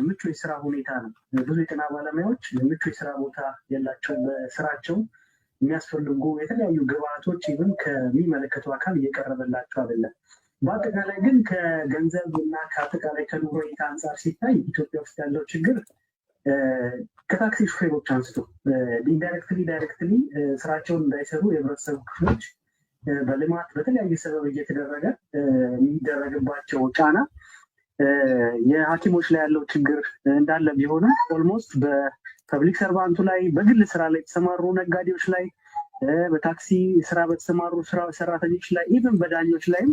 ምቹ የስራ ሁኔታ ነው። ብዙ የጤና ባለሙያዎች ምቹ የስራ ቦታ የላቸውም። በስራቸው የሚያስፈልጉ የተለያዩ ግብአቶች ይህም ከሚመለከተው አካል እየቀረበላቸው አይደለም። በአጠቃላይ ግን ከገንዘብ እና ከአጠቃላይ ከኑሮ ሁኔታ አንጻር ሲታይ ኢትዮጵያ ውስጥ ያለው ችግር ከታክሲ ሹፌሮች አንስቶ ዳይሬክትሊ ስራቸውን እንዳይሰሩ የህብረተሰቡ ክፍሎች በልማት በተለያየ ሰበብ እየተደረገ የሚደረግባቸው ጫና የሐኪሞች ላይ ያለው ችግር እንዳለ ቢሆንም ኦልሞስት በፐብሊክ ሰርቫንቱ ላይ በግል ስራ ላይ የተሰማሩ ነጋዴዎች ላይ በታክሲ ስራ በተሰማሩ ሰራተኞች ላይ ኢቭን በዳኞች ላይም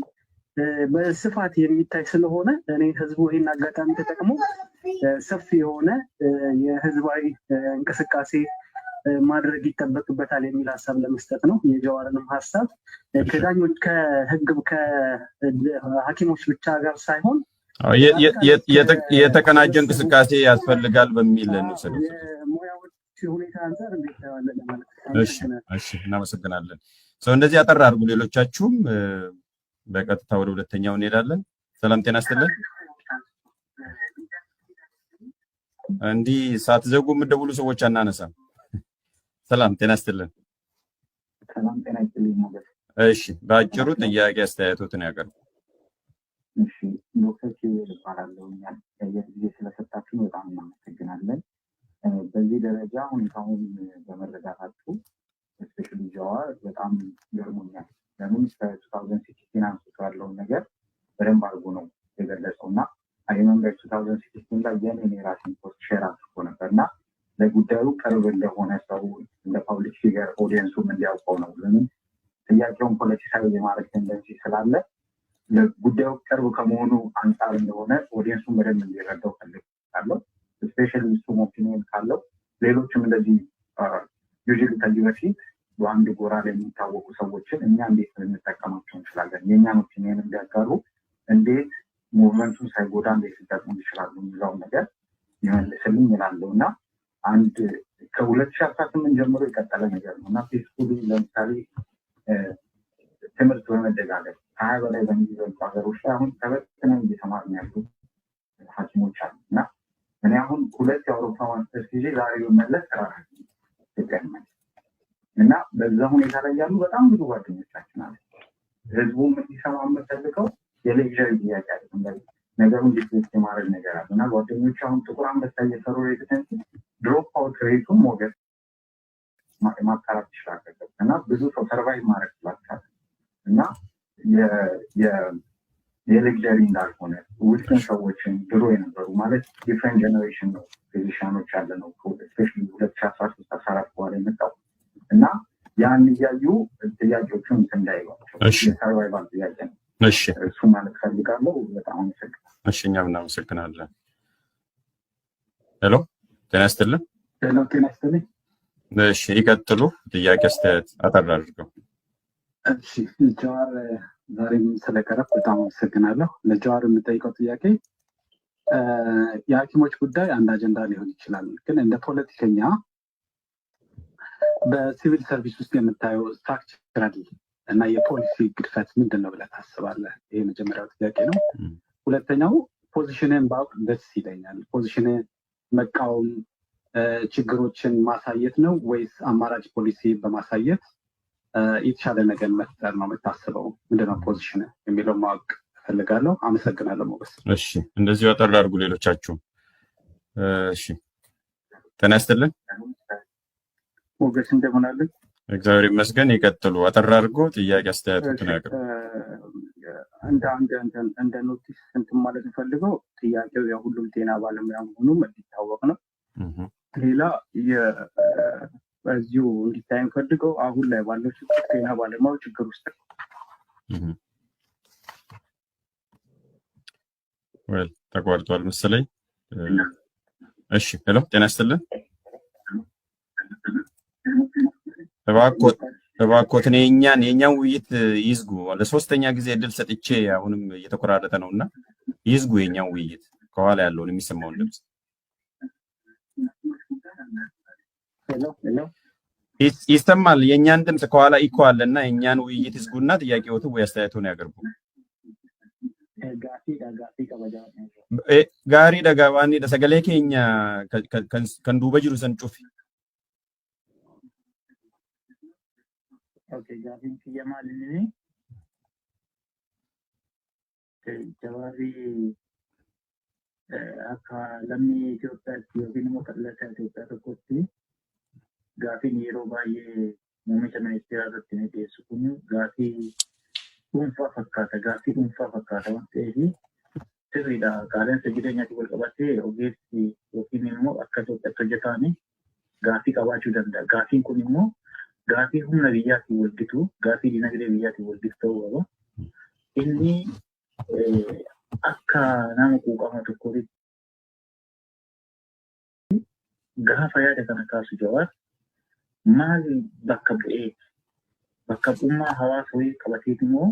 በስፋት የሚታይ ስለሆነ እኔ ህዝቡ ይህን አጋጣሚ ተጠቅሞ ሰፊ የሆነ የህዝባዊ እንቅስቃሴ ማድረግ ይጠበቅበታል የሚል ሀሳብ ለመስጠት ነው። የጀዋርንም ሀሳብ ከዳኞች ከሐኪሞች ብቻ ጋር ሳይሆን የተቀናጀ እንቅስቃሴ ያስፈልጋል በሚል እንወስደው ሙያዎች ሁኔታ አንፃር እንዴት ታያለህ ለማለት ነው። እሺ እናመሰግናለን። ሰው እንደዚህ አጠር አድርጉ። ሌሎቻችሁም በቀጥታ ወደ ሁለተኛው እንሄዳለን። ሰላም ጤና ይስጥልን። እንዲህ ሳትዘጉ የምትደውሉ ሰዎች አናነሳም። ሰላም ጤና ይስጥልን። ሰላም ጤና ይስጥልኝ ማለት። እሺ በአጭሩ ጥያቄ አስተያየቶትን ያቀርቡ። እሺ ዶክተር ኪዌል እባላለሁ። ጊዜ ስለሰጣችሁ በጣም እናመሰግናለን። በዚህ ደረጃ ሁኔታውን በመረዳታችሁ ስፔሻሊ ጀዋር በጣም ገርሞኛል። ለምን ከ2016 አንስቶ ያለውን ነገር በደንብ አድርጎ ነው የገለጸው እና አይመንበር 2016 ላይ የኔን የራሴን ፖስት ሼር አድርጎ ነበር እና ለጉዳዩ ቅርብ እንደሆነ ሰው እንደ ፓብሊክ ፊገር ኦዲየንሱም እንዲያውቀው ነው። ለምን ጥያቄውን ፖለቲካዊ የማድረግ ቴንደንሲ ስላለ ለጉዳዩ ቅርብ ከመሆኑ አንጻር እንደሆነ ኦዲየንሱን በደንብ እንዲረዳው ፈልጋለሁ። ስፔሻሊ እሱም ኦፒኒየን ካለው ሌሎችም እንደዚህ ዩዥሊ ከዚህ በፊት በአንድ ጎራ ላይ የሚታወቁ ሰዎችን እኛ እንዴት ልንጠቀማቸው እንችላለን፣ የእኛን ኦፒኒየን እንዲያጋሩ እንዴት ሙቭመንቱን ሳይጎዳ እንዴት ሊጠቅሙ ይችላሉ የሚለውን ነገር ይመልስልኝ ይላለሁ እና አንድ ከ2018 ጀምሮ የቀጠለ ነገር ነው እና ፌስቡክ ለምሳሌ ትምህርት በመደጋገር 20 በላይ በሚበልጡ ሀገሮች ላይ አሁን ተበትነው እየተማርን ያሉ ሐኪሞች አሉ እና እኔ አሁን 2 የአውሮፓ ማስተርስ ጊዜ ዛሬ በመለስ ተራራ ኢትዮጵያ እና በዛ ሁኔታ ላይ ያሉ በጣም ብዙ ጓደኞቻችን አሉ። ህዝቡም እንዲሰማ የምፈልገው የሌክቸር ጥያቄ አይደለም፣ ነገሩን ዲስፕሌስ የማድረግ ነገር አለ እና ጓደኞች አሁን ጥቁር አንበሳ እየሰሩ ሬዚደንሲ ድሮፕ አውት ሬቱን ሞገድ ማጣራት ይችላል እና ብዙ ሰው ሰርቫይቭ ማድረግ ስላልቻለ እና የሌክቸሪ እንዳልሆነ ውስን ሰዎችን ድሮ የነበሩ ማለት ዲፍረንት ጀኔሬሽን ነው ፊዚሻኖች ያለ ነው ስፔሻሊ 2013-14 በኋላ የመጣው እና ያን እያዩ ጥያቄዎቹን እንዳይሏቸው የሰርቫይቫል ጥያቄ ነው። እሺ እሱ ማለት ፈልጋለሁ። በጣም አመሰግናለሁ። እሺ እኛም እናመሰግናለን። ሄሎ ጤና ይስጥልን። ሄሎ ጤና ይስጥልኝ። እሺ ይቀጥሉ። ጥያቄ አስተያየት አጠር አድርገው። እሺ ጀዋር ዛሬም ስለቀረብ በጣም አመሰግናለሁ። ለጀዋር የምጠይቀው ጥያቄ የሐኪሞች ጉዳይ አንድ አጀንዳ ሊሆን ይችላል፣ ግን እንደ ፖለቲከኛ በሲቪል ሰርቪስ ውስጥ የምታየው ስትራክቸራል እና የፖሊሲ ግድፈት ምንድን ነው ብለህ ታስባለህ? ይሄ መጀመሪያው ጥያቄ ነው። ሁለተኛው ፖዚሽንን ባውቅ ደስ ይለኛል። ፖዚሽንን መቃወም ችግሮችን ማሳየት ነው ወይስ አማራጭ ፖሊሲ በማሳየት የተሻለ ነገር መፍጠር ነው የምታስበው? ምንድነው ፖዚሽን የሚለው ማወቅ እፈልጋለሁ። አመሰግናለሁ ሞገስ። እሺ እንደዚሁ አጠር አድርጉ ሌሎቻችሁ። እሺ ጤና ይስጥልን ሞገስ፣ እንደምን አለን? እግዚአብሔር ይመስገን። ይቀጥሉ። አጠር አድርጎ ጥያቄ አስተያየቱን ያቅርቡ። እንደ ኖቲስ እንትን ማለት ፈልገው ጥያቄው የሁሉም ጤና ባለሙያ መሆኑም እንዲታወቅ ነው። ሌላ በዚሁ እንዲታይ ፈልገው አሁን ላይ ባለው ችግር ጤና ባለሙያው ችግር ውስጥ ወል ተቋርጧል መሰለኝ። እሺ ሄሎ ጤና ይስጥልን። እባክዎትን የኛን ውይይት ይዝጉ። ለሶስተኛ ጊዜ እድል ሰጥቼ አሁንም እየተቆራረጠ ነውና ይዝጉ የኛን ውይይት፣ ከኋላ ያለውን የሚሰማውን ድምጽ። ይሰማል? የኛን ድምጽ ከኋላ ኢኮ አለና የኛን ውይይት ይዝጉና ጥያቄዎትን ወይ አስተያየቱን ያቀርቡ። gaafii kabajaa. Gaariidha gawaanidha sagalee keenya kan duuba jiru san cufi. Okay, gaafiin kiyya maal inni? Jawaabii akka lammii Itoophiyaatti yookiin immoo kallattii Itoophiyaa tokkotti gaafiin yeroo baay'ee muummicha ministeeraa irratti ni dhiyeessu kun gaafii dhuunfaa fakkaata waan ta'eef sirriidha. Qaala'insa jireenyaatiin wal qabatee ogeessi yookiin immoo akka Itoophiyaatti hojjetaan gaafii qabaachuu danda'a. Gaafiin kun immoo gaafii humna biyyaatiin walgitu, gaafii dinagdee biyyaatiin walgitu ta'uu qaba. Inni akka nama quuqama tokkootti gaafa yaada kana kaasu Jawaar maal bakka bu'ummaa hawaasa wayii qabateet immoo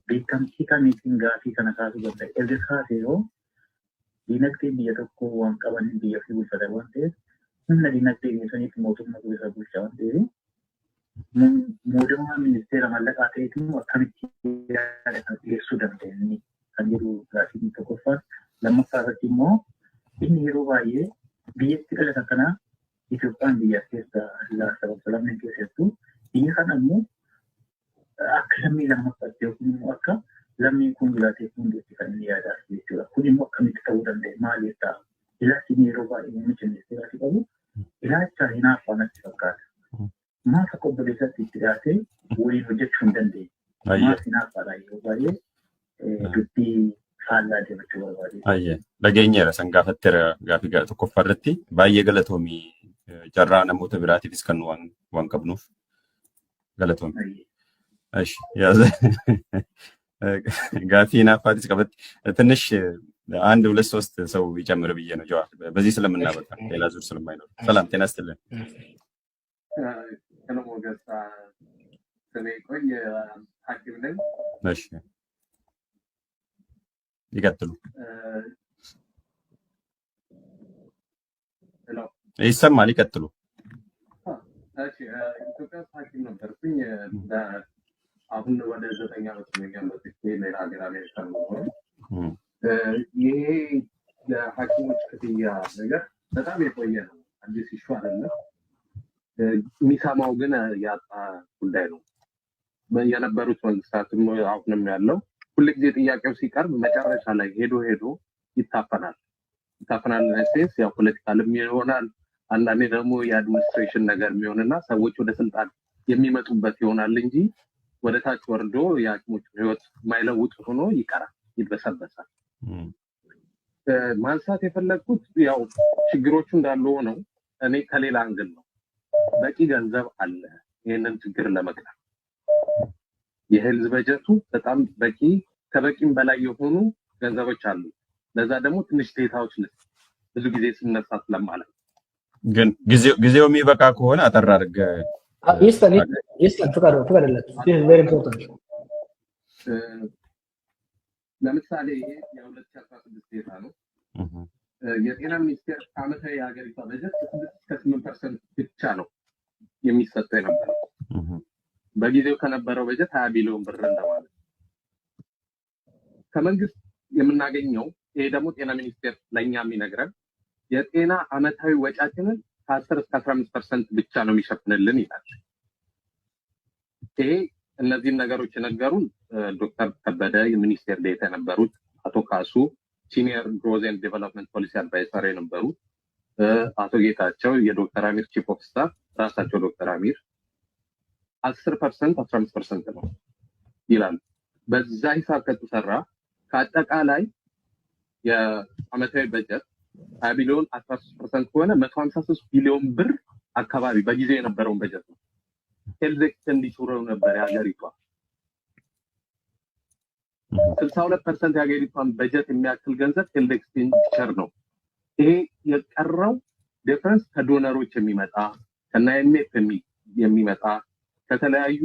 beekamtii kamiitiin gaafii kana kaasuu danda'a. Erga kaasee yoo dinagdee biyya tokkoo waan qaban biyya ofii bulfatan waan ta'eef humna dinagdee biyya saniitti mootummaa isa bulchaa waan ta'eef mootummaa ministeera mallaqaa ta'eet immoo akkamitti yaada kana dhiyeessuu danda'anii kan jedhu gaafii tokkoffaan. Lammaffaa irratti immoo inni yeroo baay'ee biyyatti dhalata kanaa Itoophiyaan biyya keessa sababni keessattuu biyya kana immoo akka lammii lammaffaatti yookiin immoo akka lammiin kun jiraatee hundeetti kan inni yaadaa jechuudha. Kun immoo akkamitti ta'uu danda'e maaliif ta'a? Ilaalchi yeroo baay'ee muummicha ministeeraatti qabu ilaalcha hinaaffaa natti fakkaata. Maaf akka obboleessaatti itti dhiyaatee waliin hojjechuu hin dandeenye. Maaf hinaaffaadha yeroo baay'ee dubbii faallaa deemachuu barbaade. Dhageenyeera san gaafatteera gaafii tokkoffaa irratti baay'ee galatoomii carraa namoota biraatiifis kan waan qabnuuf galatoomii. ጋፊ ናፋቲስ ቀበት ትንሽ አንድ ሁለት ሶስት ሰው ይጨምር ብዬ ነው ጀዋር በዚህ ስለምናበቃ ሌላ ዙር ስለማይኖር ሰላም ጤና ይስጥልን ሰላም ወገሳ ስሜ ቆይ ሐኪም ነኝ እሺ ይቀጥሉ ሄሎ ይሰማል ይቀጥሉ እሺ ኢትዮጵያ ሐኪም ነበርኩኝ አሁን ወደ 9 ዓመት የሚያመጥ ሌላ ሀገር አሜሪካ ነው። ይሄ የሐኪሞች ክፍያ ነገር በጣም የቆየ ነው። አዲስ ኢሹ አይደለም። የሚሰማው ግን ያጣ ጉዳይ ነው። የነበሩት መንግስታትም አሁንም ያለው ሁልጊዜ ጥያቄው ሲቀርብ መጨረሻ ላይ ሄዶ ይታፈናል። ሴንስ ያው ፖለቲካልም ይሆናል። አንዳንዴ ደግሞ የአድሚኒስትሬሽን ነገር የሚሆንና ሰዎች ወደ ስልጣን የሚመጡበት ይሆናል እንጂ ወደ ታች ወርዶ የሐኪሞች ህይወት ማይለውጥ ሆኖ ይቀራል፣ ይበሰበሳል። ማንሳት የፈለኩት ያው ችግሮቹ እንዳሉ ሆነው እኔ ከሌላ አንግል ነው። በቂ ገንዘብ አለ ይሄንን ችግር ለመቅረፍ። የሄልዝ በጀቱ በጣም በቂ ከበቂም በላይ የሆኑ ገንዘቦች አሉ። ለዛ ደግሞ ትንሽ ዴታዎች ብዙ ጊዜ ሲነሳ ስለማለት ግን ጊዜው የሚበቃ ከሆነ አጠር አድርገህ ፍቀድለት። ቬሪ ኢምፖርታንት። ለምሳሌ ይሄ የ2016 ዴታ ነው። የጤና ሚኒስቴር ዓመታዊ የሀገሪቷ በጀት 6-8% ብቻ ነው የሚሰጠው የነበረው። በጊዜው ከነበረው በጀት 20 ቢሊዮን ብር እንደማለት። ከመንግስት የምናገኘው ይሄ ደግሞ ጤና ሚኒስቴር ለኛ የሚነግረን የጤና ዓመታዊ ወጪያችንን ከ10-15% ብቻ ነው የሚሸፍንልን ይላል። ይሄ እነዚህ ነገሮች የነገሩን ዶክተር ከበደ የሚኒስቴር ዴታ የነበሩት፣ አቶ ካሱ ሲኒየር ግሮዝ ኤንድ ዴቨሎፕመንት ፖሊሲ አድቫይዘር የነበሩ፣ አቶ ጌታቸው የዶክተር አሚር ቺፍ ኦፍ ስታፍ ራሳቸው ዶክተር አሚር 10% 15% ነው ይላል። በዛ ሂሳብ ከተሰራ ከአጠቃላይ የዓመታዊ በጀት 20 ቢሊዮን 13% ከሆነ 153 ቢሊዮን ብር አካባቢ በጊዜው የነበረውን በጀት ነው። ሄልዝ ኤክስፔንዲቸር ነበር የሀገሪቷ 62% የሀገሪቷን በጀት የሚያክል ገንዘብ ሄልዝ ኤክስፔንዲቸር ነው። ይሄ የቀረው ዲፈረንስ ከዶነሮች የሚመጣ ከናይኤምኤፍ የሚመጣ ከተለያዩ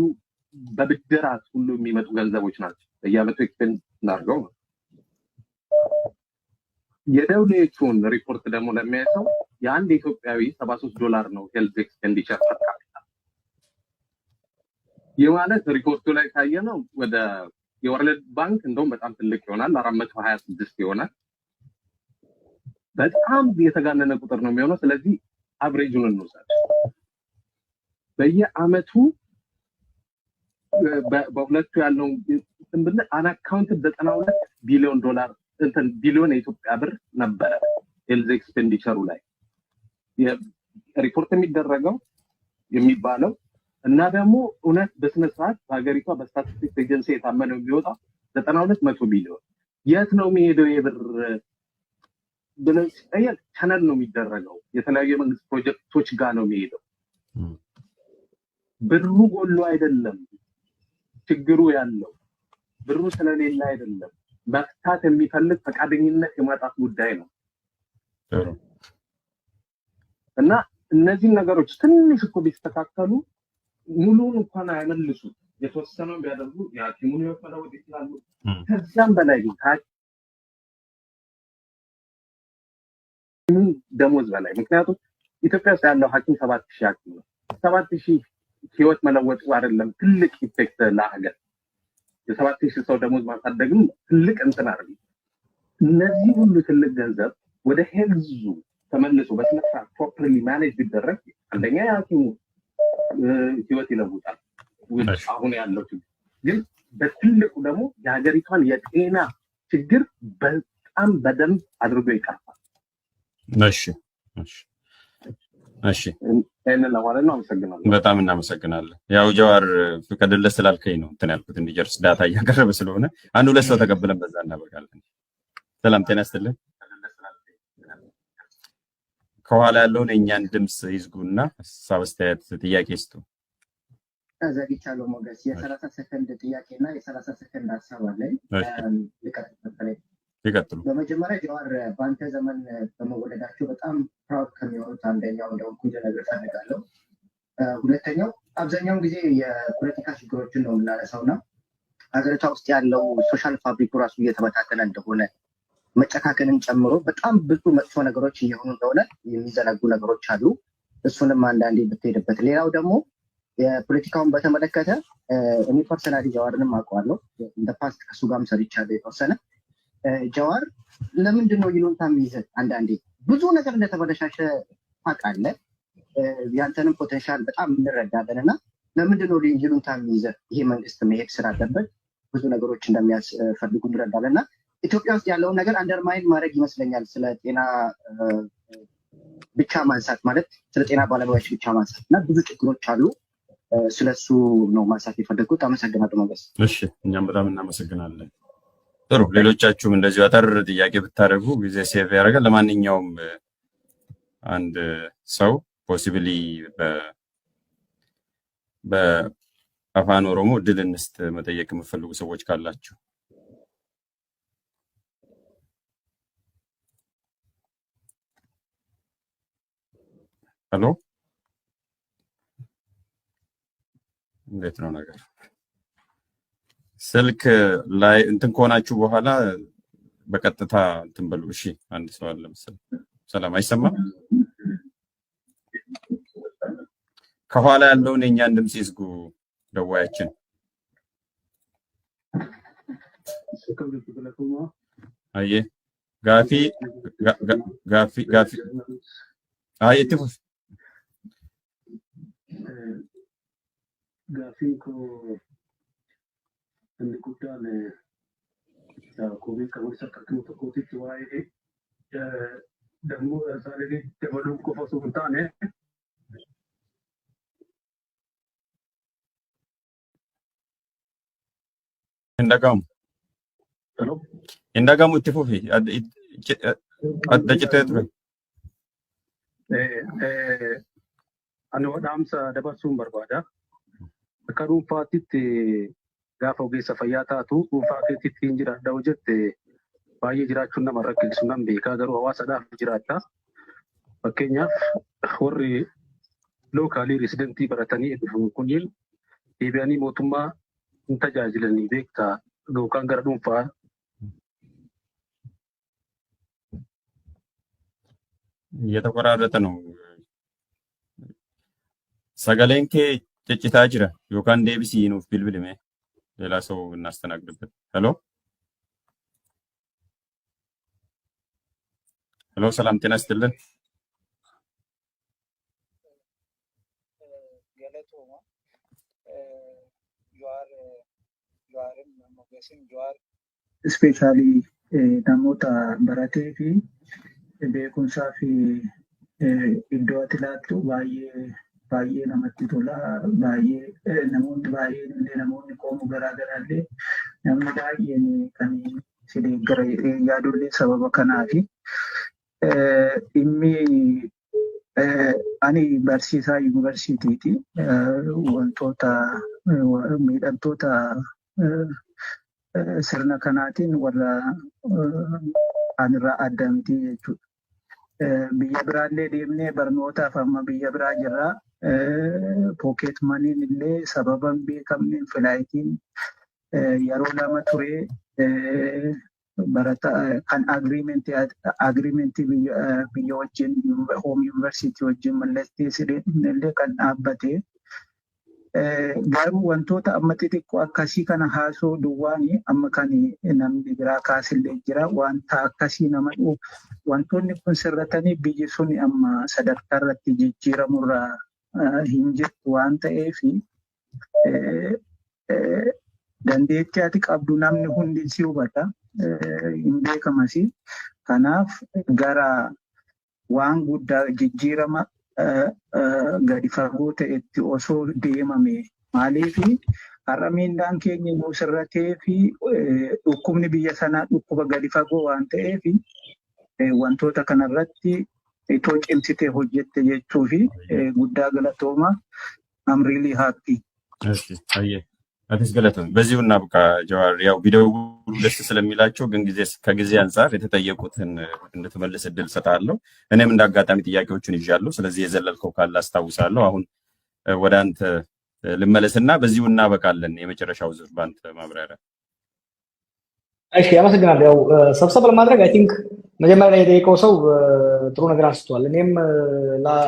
በብድራት ሁሉ የሚመጡ ገንዘቦች ናቸው። በየዓመቱ ኤክስፔንድ እናድርገው ነው። የደብሊውኤችኦን ሪፖርት ደግሞ ለሚያየው የአንድ ኢትዮጵያዊ $73 ነው ሄልዝ ኤክስፔንዲቸር ፐር ካፒታ። ይህ ማለት ሪፖርቱ ላይ ካየነው ወደ የወርልድ ባንክ እንደውም በጣም ትልቅ ይሆናል 426 ይሆናል። በጣም የተጋነነ ቁጥር ነው የሚሆነው። ስለዚህ አብሬጁን እንውሰድ። በየአመቱ በሁለቱ ያለው እንብለ አናካውንትድ 92 ቢሊዮን ዶላር ቢሊዮን የኢትዮጵያ ብር ነበረ ሄልዝ ኤክስፔንዲቸሩ ላይ ሪፖርት የሚደረገው የሚባለው እና ደግሞ እውነት በስነ ስርዓት በሀገሪቷ በስታቲስቲክስ ኤጀንሲ የታመነው የሚወጣው 92 ቢሊዮን የት ነው የሚሄደው የብር ብለን ሲጠየቅ ቻናል ነው የሚደረገው የተለያዩ የመንግስት ፕሮጀክቶች ጋር ነው የሚሄደው። ብሩ ጎሎ አይደለም ችግሩ ያለው ብሩ ስለሌለ አይደለም፣ መፍታት የሚፈልግ ፈቃደኝነት የማጣት ጉዳይ ነው። እና እነዚህ ነገሮች ትንሽ እኮ ቢስተካከሉ ሙሉን እንኳን አይመልሱ የተወሰነው ቢያደርጉ የሐኪሙን ህይወት መለወጥ ይችላሉ። ከዛም በላይ ግን ደሞዝ በላይ ምክንያቱም ኢትዮጵያ ውስጥ ያለው ሐኪም 7000 ሐኪም ነው። 7000 ህይወት መለወጡ አይደለም ትልቅ ኢፌክት ለሀገር የ7000 ሰው ደሞዝ ማሳደግም ትልቅ እንትን አይደለም። እነዚህ ሁሉ ትልቅ ገንዘብ ወደ ሄልዙ ተመልሶ በስነ ስርዓት ፕሮፐርሊ ማኔጅ ቢደረግ አንደኛ የሐኪሙ ህይወት ይለውጣል። አሁን ያለው ችግር ግን በትልቁ ደግሞ የሀገሪቷን የጤና ችግር በጣም በደንብ አድርጎ ይቀርፋል። እሺ ይህንን ለማለት ነው። አመሰግናለሁ። በጣም እናመሰግናለን። ያው ጀዋር ፍቀድልህ ስላልከኝ ነው እንትን ያልኩት እንዲጨርስ ዳታ እያቀረበ ስለሆነ አንድ ሁለት ሰው ተቀብለን በዛ እናበቃለን። ሰላም ጤና ይስጥልን። ከኋላ ያለውን የእኛን ድምፅ ይዝጉና ሀሳብ አስተያየት ጥያቄ ይስጡ። ዘግቻለሁ ሞገስ። የ30 ሰከንድ ጥያቄና የ30 ሰከንድ ሀሳብ አለኝ። ይቀጥሉ። በመጀመሪያ ጀዋር በአንተ ዘመን በመወለዳቸው በጣም ፕራውድ ከሚሆኑት አንደኛው እንደውም ኩንጀ ነገር ፈልጋለሁ። ሁለተኛው አብዛኛውን ጊዜ የፖለቲካ ችግሮችን ነው የምናነሳው እና ሀገሪቷ ውስጥ ያለው ሶሻል ፋብሪኩ ራሱ እየተበታተነ እንደሆነ መጨካከንን ጨምሮ በጣም ብዙ መጥፎ ነገሮች እየሆኑ እንደሆነ የሚዘነጉ ነገሮች አሉ። እሱንም አንዳንዴ ብትሄድበት። ሌላው ደግሞ የፖለቲካውን በተመለከተ እኔ ፐርሰናሊ ጀዋርንም አውቀዋለሁ። እንደ ፓስት ከሱ ጋርም ሰርቻለሁ የተወሰነ። ጀዋር ለምንድን ነው ይሉንታ የሚይዘህ? አንዳንዴ ብዙ ነገር እንደተበለሻሸ ታውቃለህ። ያንተንም ፖቴንሻል በጣም እንረዳለን እና ለምንድን ነው ይሉንታ የሚይዘህ? ይሄ መንግስት መሄድ ስላለበት ብዙ ነገሮች እንደሚያስፈልጉ እንረዳለን እና ኢትዮጵያ ውስጥ ያለውን ነገር አንደርማይን ማድረግ ይመስለኛል። ስለ ጤና ብቻ ማንሳት ማለት ስለ ጤና ባለሙያዎች ብቻ ማንሳት እና ብዙ ችግሮች አሉ። ስለሱ ነው ማንሳት የፈለጉት። አመሰግናለሁ ሞገስ። እሺ እኛም በጣም እናመሰግናለን። ጥሩ፣ ሌሎቻችሁም እንደዚሁ አጠር ጥያቄ ብታደርጉ ጊዜ ሴቭ ያደርጋል። ለማንኛውም አንድ ሰው ፖሲብሊ በአፋን ኦሮሞ እድል እንስጥ መጠየቅ የምትፈልጉ ሰዎች ካላችሁ ሄሎ፣ እንዴት ነው ነገር? ስልክ ላይ እንትን ከሆናችሁ በኋላ በቀጥታ እንትን በሉ። እሺ፣ አንድ ሰው አለ መሰለኝ። ሰላም፣ አይሰማም? ከኋላ ያለውን የእኛን ድምፅ ይዝጉ ደዋያችን። አየ ጋፊ እትፉፍ gaaffiin koo inni guddaan koomii qabuun sakkattuu tokkootitti waa'ee isaanii dabaluun qofa osoo hin taane Indagamu itti fufi adda citee ture. Ani dhaamsa dabarsuun barbaada. Akka dhuunfaatitti gaafa ogeessa fayyaa taatu dhuunfaa keetitti hin jiraadha hojjette baay'ee jiraachuun nama rakkisu nan beekaa, garuu hawaasadhaaf jiraata. Fakkeenyaaf warri lookaalii reesidentii baratanii dhufu kunniin deebi'anii mootummaa hin tajaajilanii beektaa yookaan gara dhuunfaa እየተቆራረጠ ነው። ሰገሌን ኬ ጭጭታ ጅራ ዮካን ዴቢሲ ኑፍ ቢልቢልሜ ሌላ ሰው እናስተናግድበት። ሄሎ ሄሎ፣ ሰላም ጤና ይስጥልን። ስፔሻሊ namoota baratee fi beekumsaa fi iddoo ati laattu baay'ee namatti tola. Baay'ee namoonni baay'een illee namoonni qomoo garaagaraa illee namni baay'een kan si deeggara yaadullee sababa kanaafi. Dhimmi ani barsiisaa yuunivarsiitiiti. Wantoota miidhamtoota sirna kanaatiin warra anirraa adda miti jechuudha. Biyya biraallee deemnee barnootaaf amma biyya biraa jirra. Pooket maniin illee sababa hin beekamneen filaayitiin yeroo lama ture. Barata kan agreementii biyya wajjin hoom yuunivarsiitii wajjin mallatteessine illee kan dhaabbate. Garuu wantoota amma xixiqqoo akkasii kana haasoo duwwaani amma kan namni biraa kaasillee jira. Wanta akkasii nama dhufu wantoonni kun sirratanii biyyi sun amma sadarkaa irratti jijjiiramurraa hin jirtu waan ta'eef dandeettii ati qabdu namni hundi si hubata. Hin beekamas. Kanaaf gara waan guddaa jijjiirama gadi fagoo ta'etti osoo deemame maaliif har'a miindaan keenya yoo sirratee fi dhukkubni biyya sanaa dhukkuba gadi fagoo waan ta'eef wantoota kanarratti itoo cimsitee hojjette jechuu fi guddaa galatooma. I'm really happy. አዲስ ገለተም በዚሁ እናብቃ። ጀዋር ያው ቪዲዮ ደስ ስለሚላቸው ግን ከጊዜ አንፃር የተጠየቁትን እንድትመልስ እድል ሰጣለሁ። እኔም እንዳጋጣሚ ጥያቄዎችን ይዣለሁ። ስለዚህ የዘለልከው ካለ አስታውሳለሁ። አሁን ወደ አንተ ልመለስና በዚሁ እናበቃለን። የመጨረሻው ዙር ባንተ ማብራሪያ። እሺ አመሰግናለሁ። ያው ሰብሰብ ለማድረግ አይ ቲንክ መጀመሪያ ላይ የጠየቀው ሰው ጥሩ ነገር አንስቷል። እኔም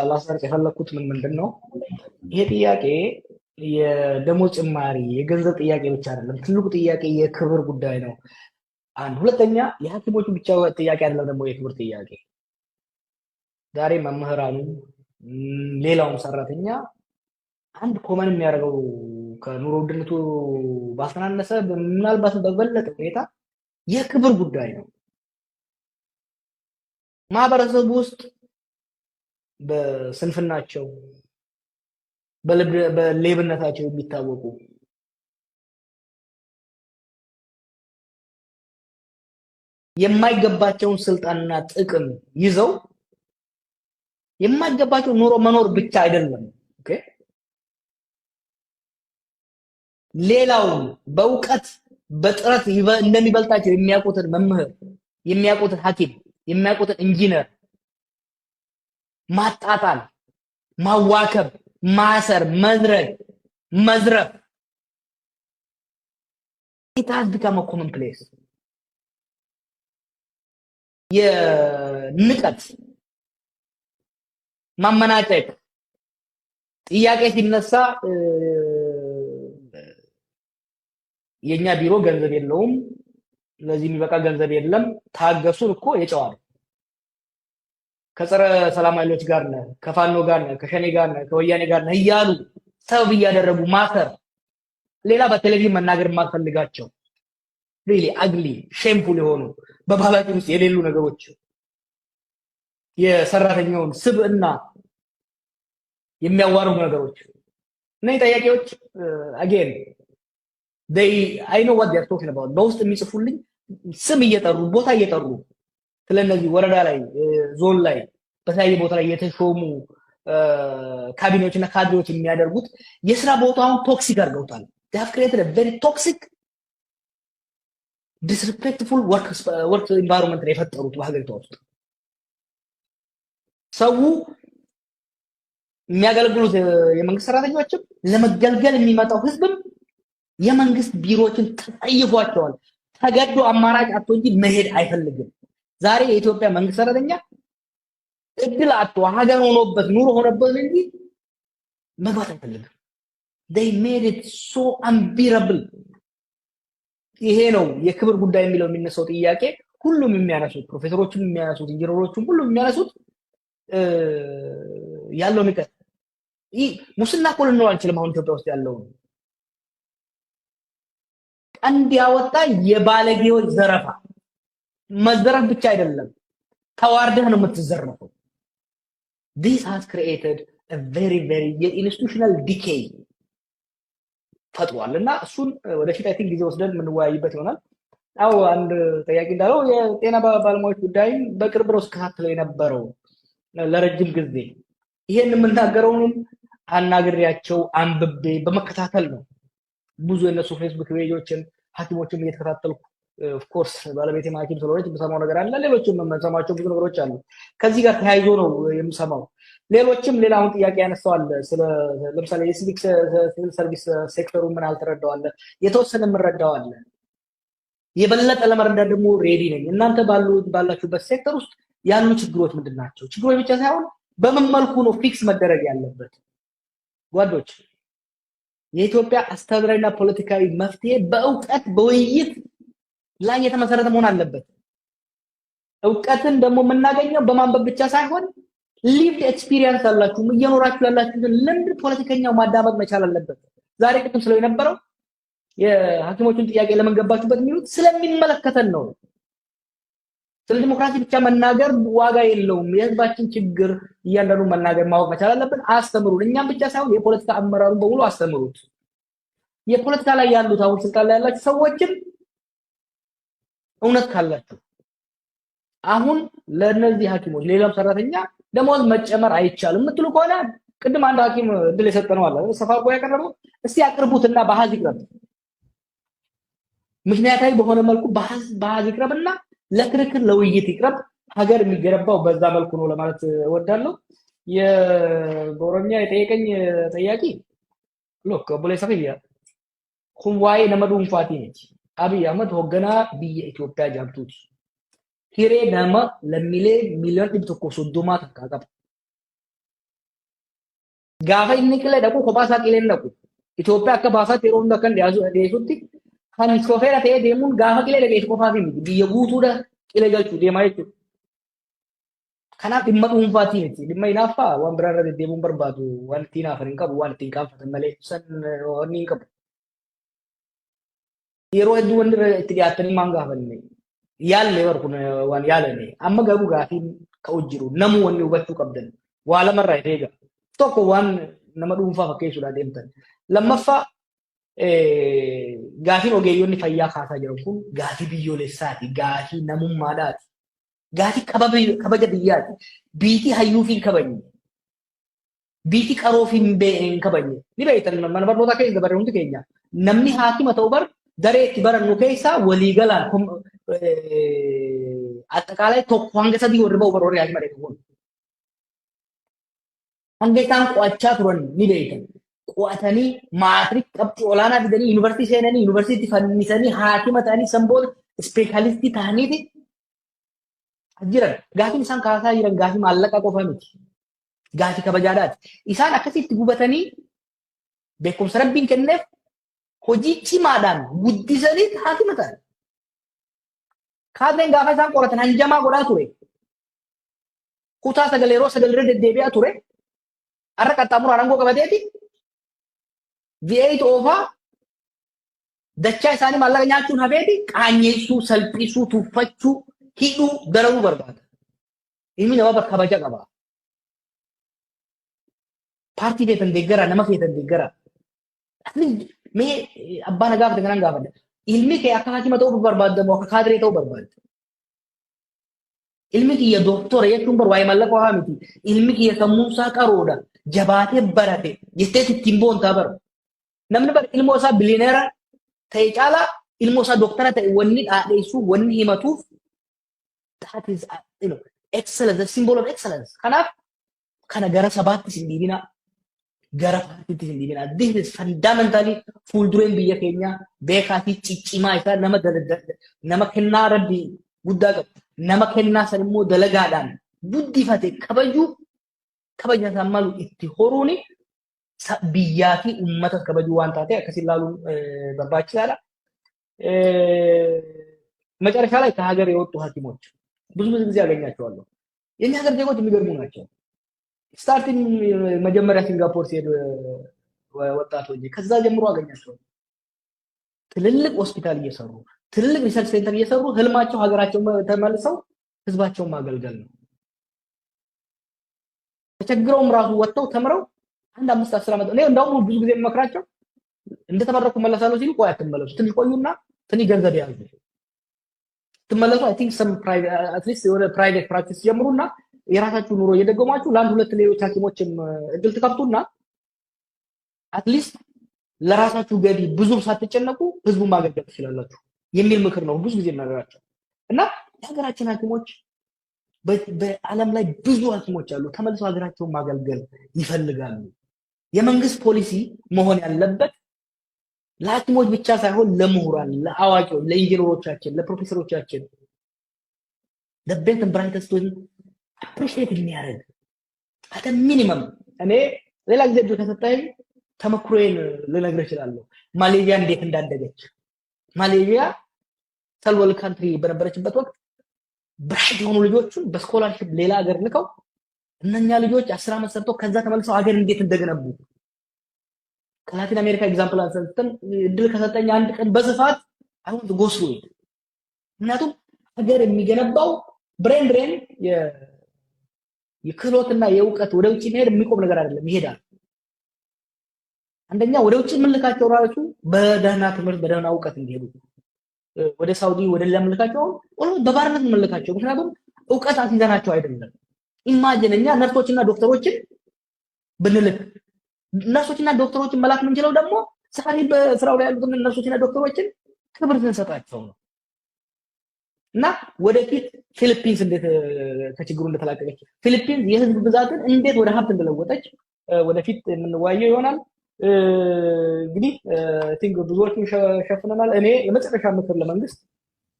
ላስረጽ የፈለኩት ምንድነው ይሄ ጥያቄ የደሞዝ ጭማሪ የገንዘብ ጥያቄ ብቻ አይደለም። ትልቁ ጥያቄ የክብር ጉዳይ ነው። አንድ ሁለተኛ የሐኪሞቹ ብቻ ጥያቄ አይደለም ደግሞ የክብር ጥያቄ። ዛሬ መምህራኑ ሌላውም ሰራተኛ አንድ ኮመን የሚያደርገው ከኑሮ ውድነቱ ባስተናነሰ ምናልባት በበለጠ ሁኔታ የክብር ጉዳይ ነው። ማህበረሰቡ ውስጥ በስንፍናቸው በሌብነታቸው የሚታወቁ የማይገባቸውን ስልጣንና ጥቅም ይዘው የማይገባቸው ኑሮ መኖር ብቻ አይደለም። ኦኬ ሌላው በእውቀት በጥረት እንደሚበልጣቸው የሚያውቁትን መምህር፣ የሚያውቁትን ሐኪም፣ የሚያውቁትን ኢንጂነር ማጣጣል፣ ማዋከብ፣ ማሰር፣ መዝረፍ it has become a common place. የንቀት ማመናጨቅ ጥያቄ ሲነሳ የኛ ቢሮ ገንዘብ የለውም፣ ለዚህ የሚበቃ ገንዘብ የለም፣ ታገሱን እኮ የጨዋል ከጸረ ሰላም ኃይሎች ጋር ነህ፣ ከፋኖ ጋር ነህ፣ ከሸኔ ጋር ነህ፣ ከወያኔ ጋር ነህ እያሉ ሰበብ እያደረጉ ማሰር፣ ሌላ በቴሌቪዥን መናገር የማትፈልጋቸው really ugly shameful የሆኑ በባህላችን ውስጥ የሌሉ ነገሮች የሰራተኛውን ስብዕና የሚያዋርዱ ነገሮች እነዚህ ጥያቄዎች again I know what they are talking about። በውስጥ የሚጽፉልኝ ስም እየጠሩ ቦታ እየጠሩ ስለነዚህ ወረዳ ላይ ዞን ላይ በተለያየ ቦታ ላይ የተሾሙ ካቢኔዎችና ካድሬዎች የሚያደርጉት የስራ ቦታውን ቶክሲክ አድርገውታል። they have created a very toxic disrespectful work environment ላይ የፈጠሩት በሀገሪቷ ውስጥ ሰው የሚያገለግሉት የመንግስት ሰራተኞችም ለመገልገል የሚመጣው ህዝብም የመንግስት ቢሮዎችን ተጠይፏቸዋል። ተገዶ አማራጭ አጥቶ እንጂ መሄድ አይፈልግም። ዛሬ የኢትዮጵያ መንግስት ሰራተኛ እድል አጥቶ ሀገር ሆኖበት ኑሮ ሆነበት እንጂ መግባት አይፈልግም። they made it so unbearable ይሄ ነው የክብር ጉዳይ የሚለው የሚነሳው ጥያቄ ሁሉም የሚያነሱት ፕሮፌሰሮችም የሚያነሱት ኢንጂነሮችም ሁሉም የሚያነሱት ያለው ንቀት ሙስና እኮ ልንለው አንችልም። አሁን ኢትዮጵያ ውስጥ ያለው ቀንድ ያወጣ የባለጌዎች ዘረፋ መዘረፍ ብቻ አይደለም ተዋርደህ ነው የምትዘረፈው። this has created a very institutional decay ፈጥሯል እና እሱን ወደፊት አይ ቲንክ ጊዜ ወስደን የምንወያይበት ይሆናል። አው አንድ ጥያቄ እንዳለው የጤና ባለሙያዎች ጉዳይ በቅርብ ነው ስከታተለው የነበረው ለረጅም ጊዜ ይሄን የምናገረውንም አናግሬያቸው አንብቤ በመከታተል ነው። ብዙ የነሱ ፌስቡክ ፔጆችን ሐኪሞችም እየተከታተልኩ ኦፍ ኮርስ ባለቤቴ ሐኪም ስለሆነች የምሰማው ነገር አለ። ሌሎችም የምሰማቸው ብዙ ነገሮች አሉ። ከዚህ ጋር ተያይዞ ነው የምሰማው። ሌሎችም ሌላውን ጥያቄ ያነሳዋል ስለ ለምሳሌ የሲቪክ ሰርቪስ ሴክተሩ ምን አልተረዳዋል የተወሰነ ምረዳዋል የበለጠ ለመረዳት ደግሞ ሬዲ ነኝ። እናንተ ባላችሁበት ሴክተር ውስጥ ያሉ ችግሮች ምንድናቸው? ችግሮች ብቻ ሳይሆን በምን መልኩ ነው ፊክስ መደረግ ያለበት? ጓዶች የኢትዮጵያ አስተዳደራዊና ፖለቲካዊ መፍትሄ በእውቀት በውይይት ላይ የተመሰረተ መሆን አለበት። እውቀትን ደግሞ የምናገኘው በማንበብ ብቻ ሳይሆን ሊቭድ ኤክስፒሪየንስ አላችሁ እየኖራችሁ ያላችሁትን ልምድ ፖለቲከኛው ማዳመጥ መቻል አለበት። ዛሬ ቅድም ስለው የነበረው የሐኪሞቹን ጥያቄ ለምን ገባችሁበት የሚሉት ስለሚመለከተን ነው። ስለ ዲሞክራሲ ብቻ መናገር ዋጋ የለውም። የህዝባችን ችግር እያንዳንዱ መናገር ማወቅ መቻል አለብን። አስተምሩን። እኛም ብቻ ሳይሆን የፖለቲካ አመራሩን በሙሉ አስተምሩት። የፖለቲካ ላይ ያሉት አሁን ስልጣን ላይ ያላችሁ ሰዎችም እውነት ካላችሁ አሁን ለነዚህ ሐኪሞች ሌላም ሰራተኛ ደሞዝ መጨመር አይቻልም የምትሉ ከሆነ ቅድም አንድ ሐኪም እድል የሰጠነው አለ ሰፋርቆ ያቀረበው እስቲ አቅርቡትና በአሃዝ ይቅረብ። ምክንያታዊ በሆነ መልኩ በአሃዝ ይቅረብና ለክርክር ለውይይት ይቅረብ። ሀገር የሚገነባው በዛ መልኩ ነው ለማለት እወዳለሁ። የቦሮኛ የጠየቀኝ ጥያቄ ሎክ ቦሌ ሰፊያ ኩንዋይ ነመዱን ፋቲ ነች አብይ አህመድ ሆገና ብየ ኢትዮጵያ ጃብቱት ሂሬ ነመ ለሚሌ ሚሊዮን ዲብቶኮ ሶዶማ ተካቀብ ጋፋ ኢንክለ ደቁ ኮባሳ ቂሌን ደቁ ኢትዮጵያ ከባሳ ቴሮን ደከን ዲያሱቲ kan shofeera ta'ee deemuun gaafa qilee dhageessu qofaaf miti biyya guutuudha qilee galchuu deemaa jechuudha. Kanaaf dhimma dhuunfaatii miti dhimma hinaaffaa waan biraa irra deddeemuun barbaadu waan ittiin haafan hin qabu waan ittiin qaanfatan malee san wanni hin qabu. Yeroo hedduu wanni irra itti dhiyaatanii maan gaafanne yaalle bar kun waan yaalame amma garuu gaafiin ka'u jiru namuu wanni hubachuu qabdan waa lamarraa eega tokko waan nama dhuunfaa fakkeessuudhaa deemtan lammaffaa gaafii ogeeyyoonni fayyaa kaasaa jiran kun gaafii biyyoolessaati, gaafii namummaadhaati, gaafii kabaja biyyaati. Biitii hayyuuf hin kabajne, biitii qaroof hin kabajne. Ni beektan mana barnootaa keessa dabarre hundi keenya namni haakima ta'u bar daree itti barannu keessaa waliigalaan attaqaalaa tokko hanga sadii warri ba'u warri haakima ta'e kun hanga isaan qo'achaa turan ni beektan. qo'atanii maatrik qabxii olaanaa fidanii yuunivarsiitii seenanii yuunivarsiitii fannisanii haakima ta'anii sanboota ispeeshaalistii ta'aniiti jiran. Gaafiin isaan kaasaa jiran gaafii maallaqa qofa miti. Gaafii kabajaadhaati. Isaan akkasitti gubatanii beekumsa rabbiin kenneef hojii cimaadhaan guddisanii haakima ta'an. Kaasneen gaafa isaan qoratan hanjamaa godhaa ture. Kutaa sagalee yeroo sagalee deddeebi'aa ture. Har'a qaxxaamuraan aangoo qabateeti. V8 ofaa dachaa isaanii maallaqa nyaachuun hafeeti qaanyeessuu, salphisuu, tuffachuu, hidhuu, dararuu barbaada. Ilmi namaa kabaja qaba. Paartii feetan deeggara, nama feetan deeggara. Mee abbaan gaafate kanaan gaafadha. Ilmi kee akka haakima ta'uu barbaaddamu akka kaadiree ta'uu barbaadda. Ilmi kiyya dooktora jechuun bar waa'ee maallaqa waa miti. Ilmi kiyya sammuunsaa qaroodha. Jabaatee barate jettee ittiin boontaa bara. Namni bar ilmoo isaa bilineera ta'e caalaa ilmoo isaa dooktara ta'e wanni dhaadheessuu wanni himatuuf that is excellence, the symbol of excellence. Kanaaf kana gara sabaatti sin dhiibina gara paartiitti sin dhiibina. This is fundamentally fuuldureen biyya keenyaa beekaa fi ciccimaa isaa nama kennaa rabbii guddaa qabu. Nama kennaa san immoo dalagaadhaan guddifate kabaja isaa malu itti horuuni biyyaa fi uummata kabajuu waan taate akkasiin ilaaluun barbaachisaadha. መጨረሻ ላይ ከሀገር የወጡ ሐኪሞች ብዙ ጊዜ ያገኛቸዋለሁ። የኛ ሀገር ዜጎች የሚገርሙ ናቸው። ስታርቲንግ መጀመሪያ ሲንጋፖር ሲሄድ ወጣት ሆኜ ከዛ ጀምሮ አገኛቸዋለሁ። ትልልቅ ሆስፒታል እየሰሩ ትልልቅ ሪሰርች ሴንተር እየሰሩ ህልማቸው ሀገራቸው ተመልሰው ህዝባቸውን ማገልገል ነው። ተቸግረውም ራሱ ወጥተው ተምረው አንድ 5-10 ዓመት እኔ እንደውም ብዙ ጊዜ የምመክራቸው እንደተመረቁ መለሳለሁ ሲሉ ቆይ አትመለሱ፣ ትንሽ ቆዩና ትንሽ ገንዘብ ያዙ ትመለሱ። አይ ቲንክ ሰም ፕራይቬት አትሊስት የሆነ ፕራይቬት ፕራክቲስ ጀምሩና የራሳችሁ ኑሮ እየደገማችሁ ለአንድ ሁለት ሌሎች ሐኪሞችም እድል ትከፍቱና አትሊስት ለራሳችሁ ገቢ ብዙ ሳትጨነቁ ህዝቡን ማገልገል ትችላላችሁ የሚል ምክር ነው ብዙ ጊዜ እናገራቸው። እና የሀገራችን ሐኪሞች በዓለም ላይ ብዙ ሐኪሞች አሉ ተመልሰው ሀገራቸውን ማገልገል ይፈልጋሉ። የመንግስት ፖሊሲ መሆን ያለበት ለሐኪሞች ብቻ ሳይሆን ለምሁራን፣ ለአዋቂዎች፣ ለኢንጂነሮቻችን፣ ለፕሮፌሰሮቻችን ለቤት ብራይተስቱን አፕሪሺየት የሚያደርግ አተ ሚኒመም እኔ ሌላ ጊዜ እጁ ተሰጣኝ ተመክሮዬን ልነግርህ እችላለሁ። ማሌዥያ እንዴት እንዳደገች ማሌዥያ ሰልወል ካንትሪ በነበረችበት ወቅት ብራይት የሆኑ ልጆችን በስኮላርሺፕ ሌላ ሀገር ልከው እነኛ ልጆች 10 ዓመት ሰርተው ከዛ ተመልሰው ሀገር እንዴት እንደገነቡ ከላቲን አሜሪካ ኤግዛምፕል አንስተን እድል ከሰጠኝ አንድ ቀን በስፋት አሁን ጎስሎ ምክንያቱም ሀገር የሚገነባው ብሬን የክህሎትና የእውቀት ወደ ውጭ መሄድ የሚቆም ነገር አይደለም፣ ይሄዳል። አንደኛ ወደ ውጭ ምልካቸው ራሱ በደህና ትምህርት በደህና እውቀት እንዲሄዱ ወደ ሳውዲ ወደ ሌላ ምልካቸው በባርነት ምልካቸው፣ ምክንያቱም እውቀት አስይዘናቸው አይደለም። ኢማጂን እኛ ነርሶችና ዶክተሮችን ብንልክ ነርሶችና ዶክተሮችን መላክ የምንችለው ደግሞ ዛሬ በስራው ላይ ያሉትን ነርሶችና ዶክተሮችን ክብር ስንሰጣቸው ነው። እና ወደፊት ፊሊፒንስ እንዴት ከችግሩ እንደተላቀቀች ፊሊፒንስ የህዝብ ብዛትን እንዴት ወደ ሀብት እንደለወጠች ወደፊት የምንወያየው ይሆናል። እንግዲህ ቲንክ ብዙዎቹን ሸፍነናል። እኔ የመጨረሻ ምክር ለመንግስት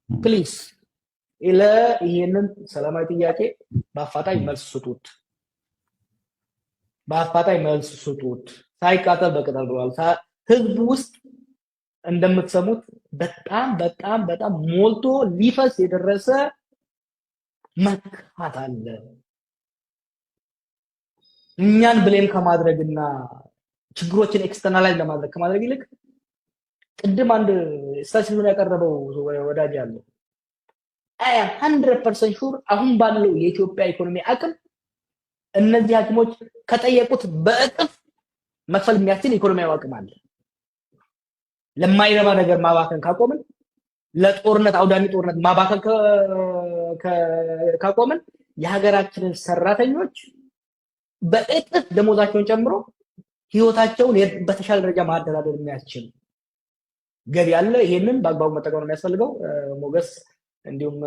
ፕሊዝ ይሄንን ሰላማዊ ጥያቄ በአፋጣኝ መልስ ስጡት፣ በአፋጣኝ መልስ ስጡት። ሳይቃጠል በቅጠል ብሏል። ህዝብ ውስጥ እንደምትሰሙት በጣም በጣም በጣም ሞልቶ ሊፈስ የደረሰ መካት አለ። እኛን ብሌም ከማድረግና ችግሮችን ኤክስተርናላይዝ ለማድረግ ከማድረግ ይልቅ ቅድም አንድ ስታቲስቲክስ ያቀረበው ወዳጅ አለ አይ 100% ሹር አሁን ባለው የኢትዮጵያ ኢኮኖሚ አቅም እነዚህ ሐኪሞች ከጠየቁት በእጥፍ መክፈል የሚያስችል ኢኮኖሚያዊ አቅም አለ። ለማይረባ ነገር ማባከን ካቆምን፣ ለጦርነት አውዳሚ ጦርነት ማባከን ካቆምን የሀገራችንን ሰራተኞች በእጥፍ ደሞዛቸውን ጨምሮ ህይወታቸውን በተሻለ ደረጃ ማደራደር የሚያስችል ገቢ አለ። ይሄንን በአግባቡ መጠቀም ነው የሚያስፈልገው። ሞገስ እንዲሁም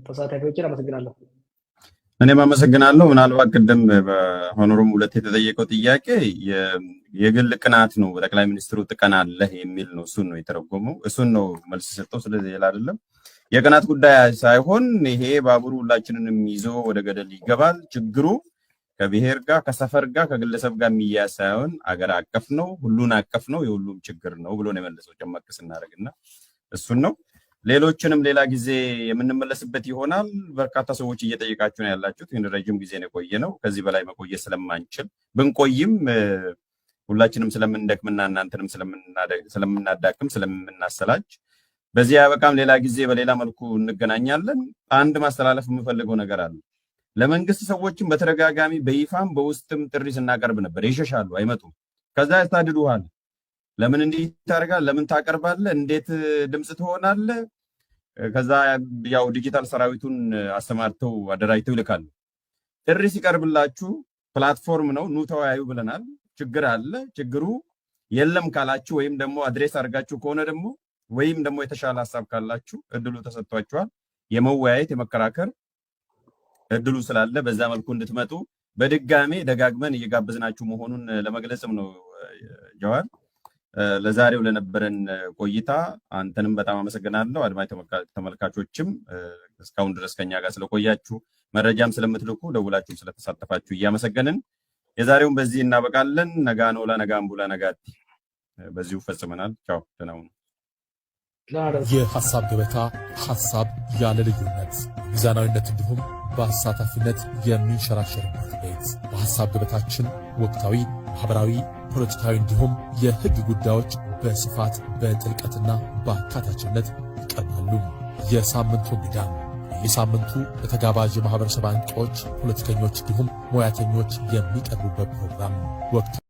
ተሳታፊዎችን አመሰግናለሁ። እኔም አመሰግናለሁ። ምናልባት ቅድም በሆኖሩም ሁለት የተጠየቀው ጥያቄ የግል ቅናት ነው፣ በጠቅላይ ሚኒስትሩ ትቀናለህ የሚል ነው። እሱን ነው የተረጎመው፣ እሱን ነው መልስ ሰጠው። ስለዚህ ሌላ አይደለም። የቅናት ጉዳይ ሳይሆን ይሄ ባቡሩ ሁላችንንም ይዞ ወደ ገደል ይገባል። ችግሩ ከብሔር ጋር ከሰፈር ጋር ከግለሰብ ጋር የሚያያዝ ሳይሆን አገር አቀፍ ነው፣ ሁሉን አቀፍ ነው፣ የሁሉም ችግር ነው ብሎ ነው የመለሰው። ጨመቅ ስናደርግና እሱን ነው። ሌሎችንም ሌላ ጊዜ የምንመለስበት ይሆናል። በርካታ ሰዎች እየጠየቃችሁ ነው ያላችሁት። ግን ረጅም ጊዜ ነው የቆየ ነው። ከዚህ በላይ መቆየት ስለማንችል ብንቆይም ሁላችንም ስለምንደክምና እናንተንም ስለምናዳክም ስለምናሰላች በዚህ ያበቃም። ሌላ ጊዜ በሌላ መልኩ እንገናኛለን። አንድ ማስተላለፍ የምፈልገው ነገር አለ። ለመንግስት ሰዎችም በተደጋጋሚ በይፋም በውስጥም ጥሪ ስናቀርብ ነበር። ይሸሻሉ፣ አይመጡም። ከዛ ያስታድዱሃል። ለምን እንዲህ ታደርጋለህ? ለምን ታቀርባለህ? እንዴት ድምጽ ትሆናለህ? ከዛ ያው ዲጂታል ሰራዊቱን አሰማርተው አደራጅተው ይልካሉ። ጥሪ ሲቀርብላችሁ ፕላትፎርም ነው፣ ኑ ተወያዩ ብለናል። ችግር አለ። ችግሩ የለም ካላችሁ ወይም ደግሞ አድሬስ አድርጋችሁ ከሆነ ደግሞ ወይም ደግሞ የተሻለ ሀሳብ ካላችሁ እድሉ ተሰጥቷችኋል። የመወያየት የመከራከር እድሉ ስላለ በዛ መልኩ እንድትመጡ በድጋሜ ደጋግመን እየጋበዝናችሁ መሆኑን ለመግለጽም ነው። ጀዋር ለዛሬው ለነበረን ቆይታ አንተንም በጣም አመሰግናለሁ። አድማጭ ተመልካቾችም እስካሁን ድረስ ከኛ ጋር ስለቆያችሁ መረጃም ስለምትልኩ ደውላችሁ ስለተሳተፋችሁ እያመሰገንን የዛሬውን በዚህ እናበቃለን። ነጋኖላ ነጋምቡላ ነጋቲ በዚሁ ፈጽመናል። ቻው፣ ደህና ሁኑ። የሐሳብ ገበታ ሐሳብ ያለ ልዩነት ሚዛናዊነት እንዲሁም በአሳታፊነት የሚንሸራሸርበት ቤት። በሐሳብ ገበታችን ወቅታዊ፣ ማህበራዊ፣ ፖለቲካዊ እንዲሁም የህግ ጉዳዮች በስፋት በጥልቀትና በአካታችነት ይቀርባሉ። የሳምንቱ እንግዳ የሳምንቱ በተጋባዥ የማህበረሰብ አንቂዎች፣ ፖለቲከኞች እንዲሁም ሙያተኞች የሚቀርቡበት ፕሮግራም ወቅት